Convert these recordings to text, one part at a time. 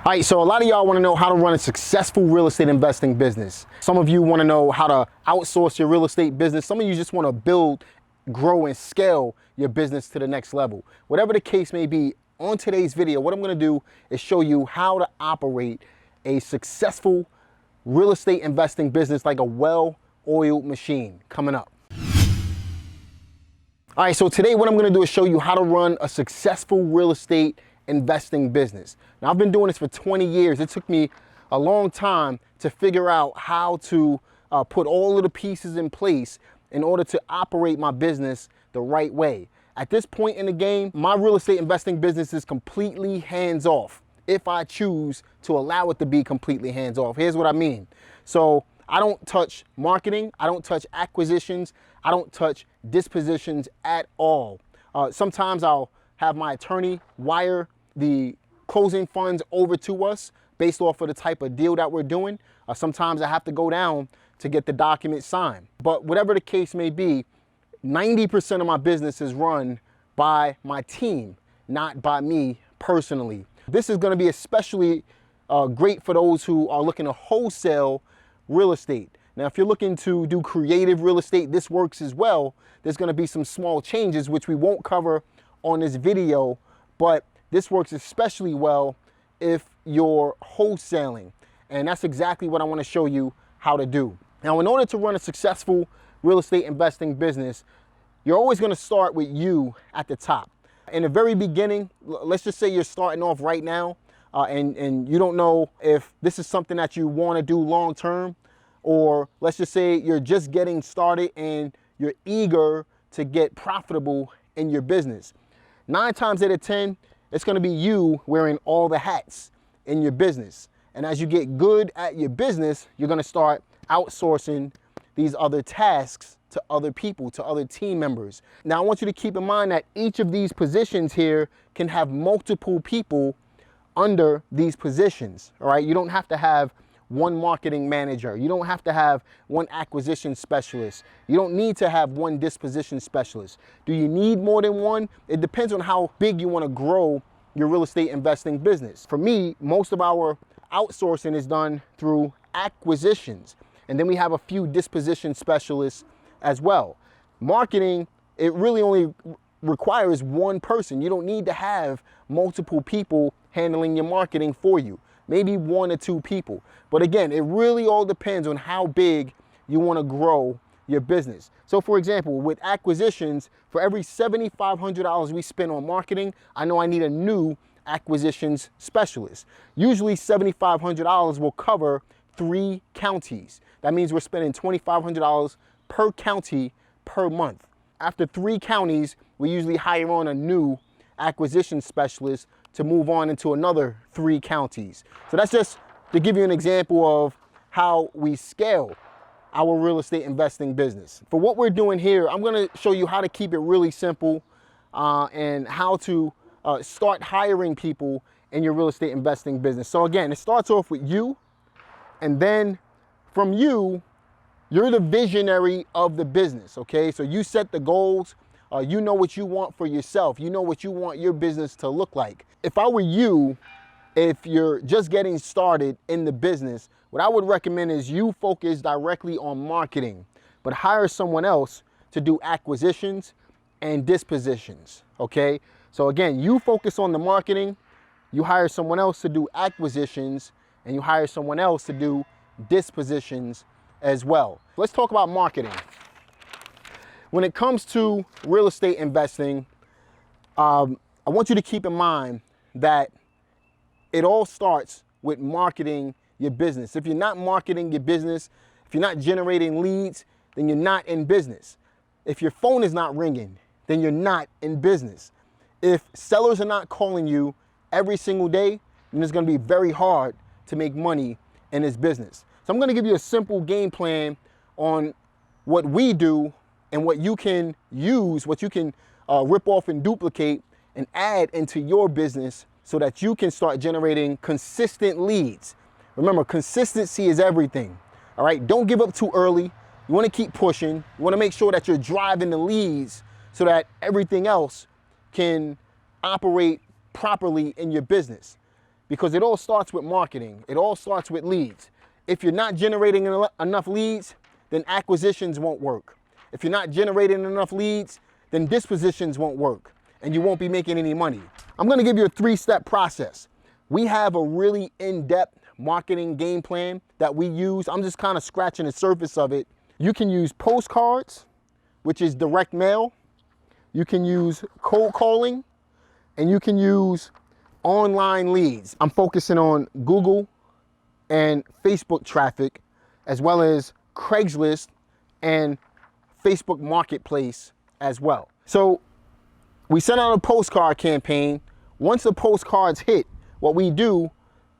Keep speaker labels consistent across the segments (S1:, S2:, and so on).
S1: All right, so a lot of y'all want to know how to run a successful real estate investing business. Some of you want to know how to outsource your real estate business. Some of you just want to build, grow, and scale your business to the next level. Whatever the case may be, on today's video, what I'm going to do is show you how to operate a successful real estate investing business like a well-oiled machine. Coming up. All right, so today what I'm going to do is show you how to run a successful real estate investing business. Now, I've been doing this for 20 years. It took me a long time to figure out how to put all of the pieces in place in order to operate my business the right way. At this point in the game, my real estate investing business is completely hands-off if I choose to allow it to be completely hands-off. Here's what I mean. So I don't touch marketing. I don't touch acquisitions. I don't touch dispositions at all. Sometimes I'll have my attorney wire the closing funds over to us based off of the type of deal that we're doing. Sometimes I have to go down to get the document signed. But whatever the case may be, 90% of my business is run by my team, not by me personally. This is going to be especially great for those who are looking to wholesale real estate. Now, if you're looking to do creative real estate, this works as well. There's going to be some small changes, which we won't cover on this video, but this works especially well if you're wholesaling. And that's exactly what I want to show you how to do. Now, in order to run a successful real estate investing business, you're always going to start with you at the top. In the very beginning, let's just say you're starting off right now and you don't know if this is something that you want to do long term, or let's just say you're just getting started and you're eager to get profitable in your business. 9 times out of 10, it's going to be you wearing all the hats in your business. And as you get good at your business, you're going to start outsourcing these other tasks to other people, to other team members. Now, I want you to keep in mind that each of these positions here can have multiple people under these positions. All right. You don't have to have one marketing manager. You don't have to have one acquisition specialist. You don't need to have one disposition specialist. Do you need more than one? It depends on how big you want to grow your real estate investing business. For me, most of our outsourcing is done through acquisitions. And then we have a few disposition specialists as well. Marketing, it really only requires one person. You don't need to have multiple people handling your marketing for you. Maybe 1 or 2 people. But again, it really all depends on how big you want to grow your business. So for example, with acquisitions, for every $7,500 we spend on marketing, I know I need a new acquisitions specialist. Usually $7,500 will cover 3 counties. That means we're spending $2,500 per county per month. After 3 counties, we usually hire on a new acquisition specialist to move on into another 3 counties. So that's just to give you an example of how we scale our real estate investing business. For what we're doing here, I'm going to show you how to keep it really simple and how to start hiring people in your real estate investing business. So again, it starts off with you, and then from you, you're the visionary of the business, okay? So you set the goals. You know what you want for yourself. You know what you want your business to look like. If I were you, if you're just getting started in the business, what I would recommend is you focus directly on marketing, but hire someone else to do acquisitions and dispositions, okay? So again, you focus on the marketing, you hire someone else to do acquisitions, and you hire someone else to do dispositions as well. Let's talk about marketing. When it comes to real estate investing, I want you to keep in mind that it all starts with marketing your business. If you're not marketing your business, if you're not generating leads, then you're not in business. If your phone is not ringing, then you're not in business. If sellers are not calling you every single day, then it's going to be very hard to make money in this business. So I'm going to give you a simple game plan on what we do and what you can use, what you can rip off and duplicate and add into your business so that you can start generating consistent leads. Remember, consistency is everything. All right, don't give up too early. You want to keep pushing. You want to make sure that you're driving the leads so that everything else can operate properly in your business. because it all starts with marketing. It all starts with leads. If you're not generating enough leads, then acquisitions won't work. If you're not generating enough leads, then dispositions won't work and you won't be making any money. I'm gonna give you a 3-step process. We have a really in-depth marketing game plan that we use. I'm just kind of scratching the surface of it. You can use postcards, which is direct mail. You can use cold calling, and you can use online leads. I'm focusing on Google and Facebook traffic, as well as Craigslist and Facebook Marketplace as well. So we sent out a postcard campaign. Once the postcards hit, what we do,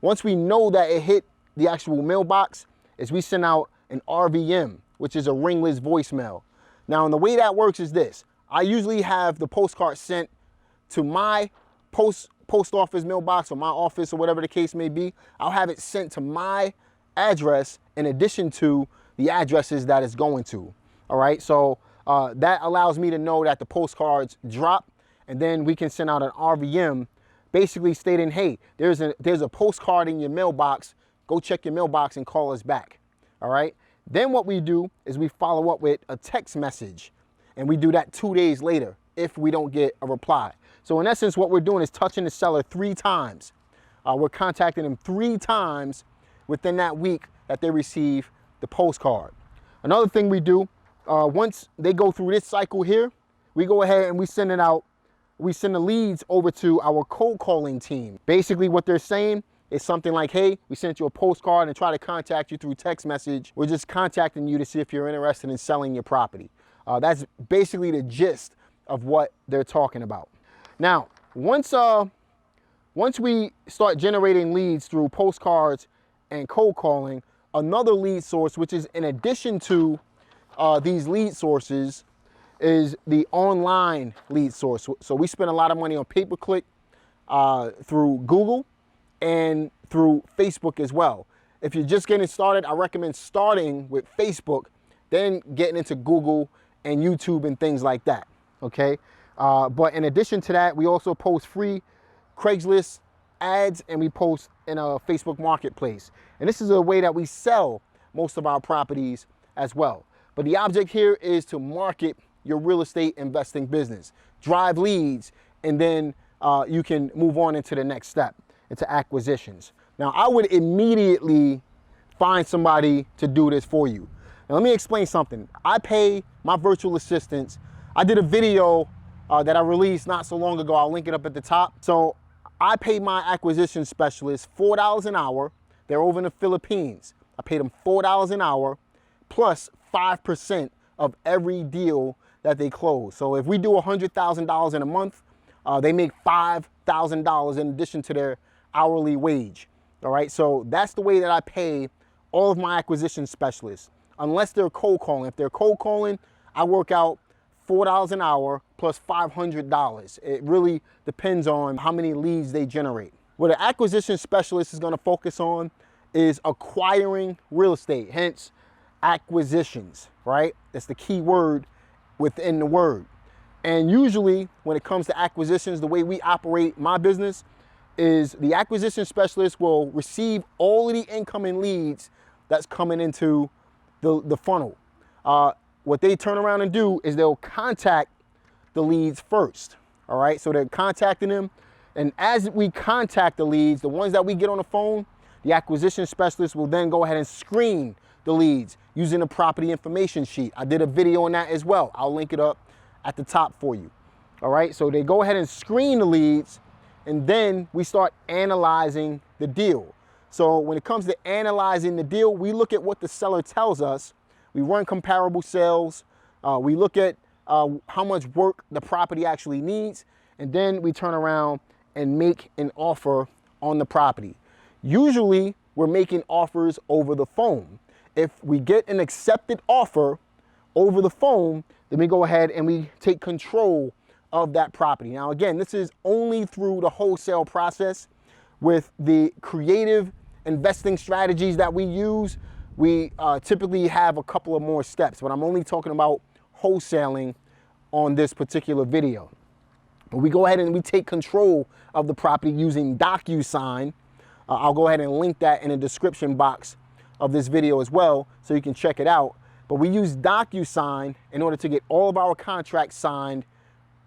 S1: once we know that it hit the actual mailbox, is we send out an RVM, which is a ringless voicemail. Now, and the way that works is this. I usually have the postcard sent to my post office mailbox or my office or whatever the case may be. I'll have it sent to my address in addition to the addresses that it's going to. All right, so that allows me to know that the postcards drop, and then we can send out an RVM basically stating, hey, there's a postcard in your mailbox. Go check your mailbox and call us back. All right. Then what we do is we follow up with a text message, and we do that 2 days later if we don't get a reply. So in essence, what we're doing is touching the seller 3 times. We're contacting them 3 times within that week that they receive the postcard. Another thing we do, once they go through this cycle here, we go ahead and we send it out. We send the leads over to our cold calling team. Basically what they're saying is something like, hey, we sent you a postcard and try to contact you through text message. We're just contacting you to see if you're interested in selling your property. That's basically the gist of what they're talking about. Now, once we start generating leads through postcards and cold calling, another lead source, which is in addition to these lead sources, is the online lead source. So we spend a lot of money on pay-per-click through Google and through Facebook as well. If you're just getting started, I recommend starting with Facebook, then getting into Google and YouTube and things like that, okay? But in addition to that, we also post free Craigslist ads, and we post in a Facebook Marketplace. And this is a way that we sell most of our properties as well. But the object here is to market your real estate investing business, drive leads, and then you can move on into the next step, into acquisitions. Now, I would immediately find somebody to do this for you. Now, let me explain something. I pay my virtual assistants. I did a video that I released not so long ago. I'll link it up at the top. So I pay my acquisition specialists $4 an hour. They're over in the Philippines. I paid them $4 an hour plus 5% of every deal that they close. So if we do $100,000 in a month, they make $5,000 in addition to their hourly wage. All right, so that's the way that I pay all of my acquisition specialists, unless they're cold calling. If they're cold calling, I work out $4 an hour plus $500. It really depends on how many leads they generate. What an acquisition specialist is going to focus on is acquiring real estate, hence acquisitions, right? That's the key word within the word. And usually when it comes to acquisitions, the way we operate my business is the acquisition specialist will receive all of the incoming leads that's coming into the funnel. What they turn around and do is they'll contact the leads first. All right, so they're contacting them. And as we contact the leads, the ones that we get on the phone, the acquisition specialist will then go ahead and screen the leads using a property information sheet. I did a video on that as well. I'll link it up at the top for you. All right, so they go ahead and screen the leads, and then we start analyzing the deal. So when it comes to analyzing the deal, we look at what the seller tells us. We run comparable sales. We look at how much work the property actually needs, and then we turn around and make an offer on the property. Usually, we're making offers over the phone. If we get an accepted offer over the phone, then we go ahead and we take control of that property. Now, again, this is only through the wholesale process. With the creative investing strategies that we use, we typically have a couple of more steps, but I'm only talking about wholesaling on this particular video. But we go ahead and we take control of the property using DocuSign, I'll go ahead and link that in the description box of this video as well, so you can check it out. But we use DocuSign in order to get all of our contracts signed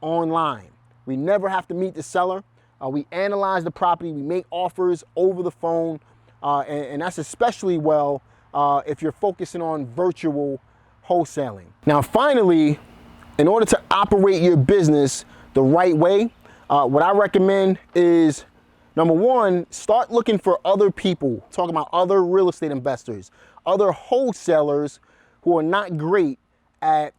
S1: online. We never have to meet the seller. We analyze the property, we make offers over the phone, and that's especially well if you're focusing on virtual wholesaling. Now, finally, in order to operate your business the right way, what I recommend is, number one, start looking for other people, talking about other real estate investors, other wholesalers who are not great at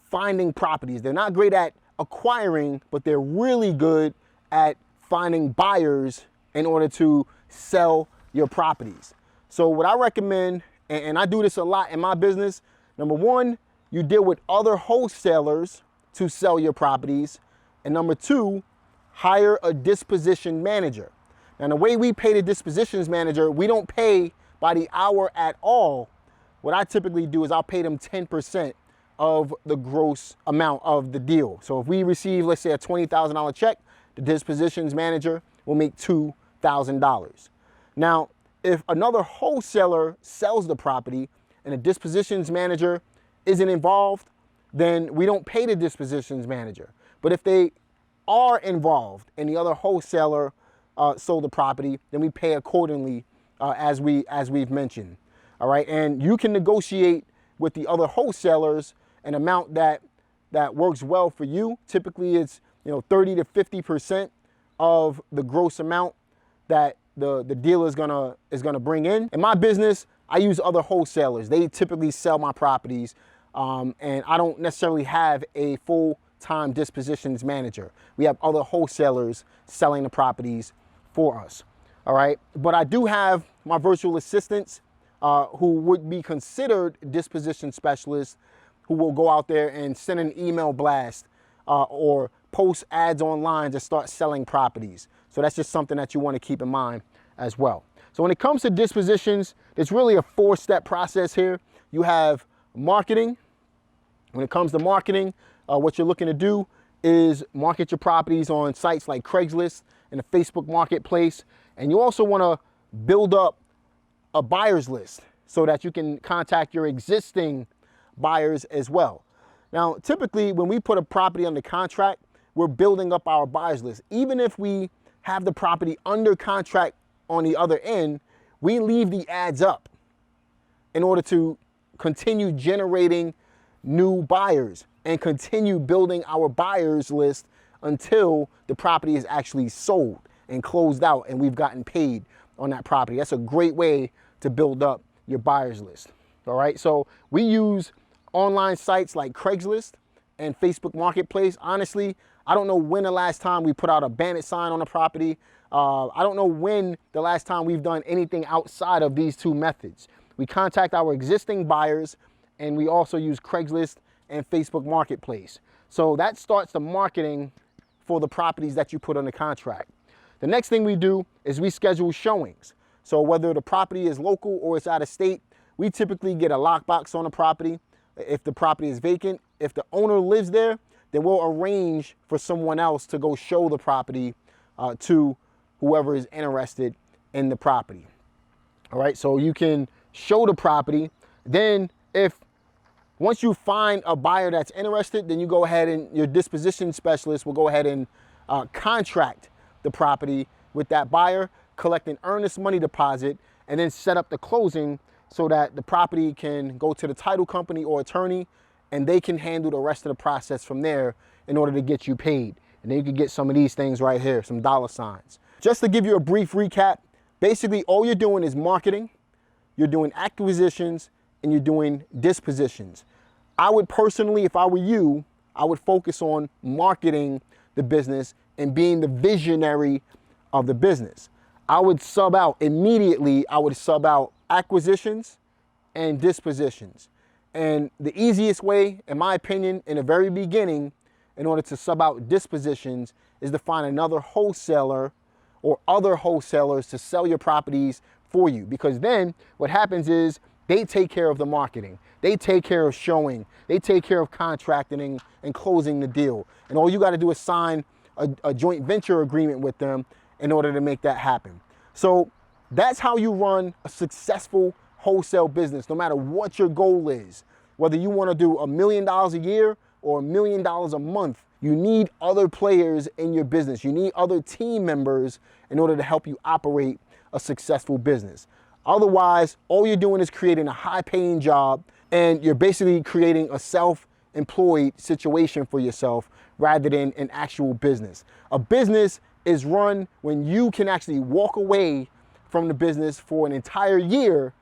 S1: finding properties. They're not great at acquiring, but they're really good at finding buyers in order to sell your properties. So what I recommend, and I do this a lot in my business, number one, you deal with other wholesalers to sell your properties. And number two, hire a disposition manager. Now, the way we pay the dispositions manager, we don't pay by the hour at all. What I typically do is I'll pay them 10% of the gross amount of the deal. So if we receive, let's say, a $20,000 check, the dispositions manager will make $2,000. Now, if another wholesaler sells the property and the dispositions manager isn't involved, then we don't pay the dispositions manager. But if they are involved and the other wholesaler sold the property, then we pay accordingly, as we've mentioned. All right, and you can negotiate with the other wholesalers an amount that works well for you. Typically, it's 30 to 50% of the gross amount that the dealer is gonna bring in. In my business, I use other wholesalers. They typically sell my properties, and I don't necessarily have a full-time dispositions manager. We have other wholesalers selling the properties for us. All right, but I do have my virtual assistants who would be considered disposition specialists, who will go out there and send an email blast or post ads online to start selling properties. So that's just something that you want to keep in mind as well. So when it comes to dispositions, it's really a 4-step process here. You have marketing. When it comes to marketing, what you're looking to do is market your properties on sites like Craigslist and the Facebook Marketplace. And you also want to build up a buyer's list so that you can contact your existing buyers as well. Now, typically when we put a property under contract, we're building up our buyer's list. Even if we have the property under contract on the other end, we leave the ads up in order to continue generating new buyers and continue building our buyer's list until the property is actually sold and closed out and we've gotten paid on that property. That's a great way to build up your buyer's list. All right, so we use online sites like Craigslist and Facebook Marketplace. Honestly, I don't know when the last time we put out a bandit sign on a property. I don't know when the last time we've done anything outside of these two methods. We contact our existing buyers, and we also use Craigslist and Facebook Marketplace. So that starts the marketing for the properties that you put under contract. The next thing we do is we schedule showings. So whether the property is local or it's out of state, we typically get a lockbox on the property. If the property is vacant, if the owner lives there, then we'll arrange for someone else to go show the property to whoever is interested in the property. All right, so you can show the property. Then once you find a buyer that's interested, then you go ahead and your disposition specialist will go ahead and contract the property with that buyer, collect an earnest money deposit, and then set up the closing so that the property can go to the title company or attorney, and they can handle the rest of the process from there in order to get you paid. And then you can get some of these things right here, some dollar signs. Just to give you a brief recap, basically all you're doing is marketing, you're doing acquisitions, and you're doing dispositions. I would personally, if I were you, I would focus on marketing the business and being the visionary of the business. I would sub out immediately, I would sub out acquisitions and dispositions. And the easiest way, in my opinion, in the very beginning, in order to sub out dispositions, is to find another wholesaler or other wholesalers to sell your properties for you. Because then what happens is they take care of the marketing. They take care of showing. They take care of contracting and closing the deal. And all you got to do is sign a joint venture agreement with them in order to make that happen. So That's how you run a successful wholesale business, no matter what your goal is. Whether you want to do $1 million a year or $1 million a month, you need other players in your business. You need other team members in order to help you operate a successful business. Otherwise, all you're doing is creating a high-paying job, and you're basically creating a self-employed situation for yourself rather than an actual business. A business is run when you can actually walk away from the business for an entire year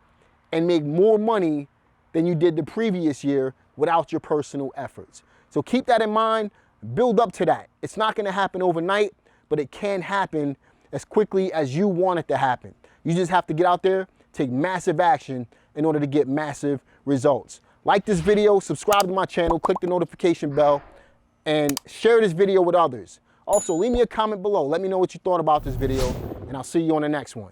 S1: and make more money than you did the previous year without your personal efforts. So keep that in mind, build up to that. It's not gonna happen overnight, but it can happen as quickly as you want it to happen. You just have to get out there, take massive action in order to get massive results. Like this video, subscribe to my channel, click the notification bell, and share this video with others. Also, leave me a comment below. Let me know what you thought about this video, and I'll see you on the next one.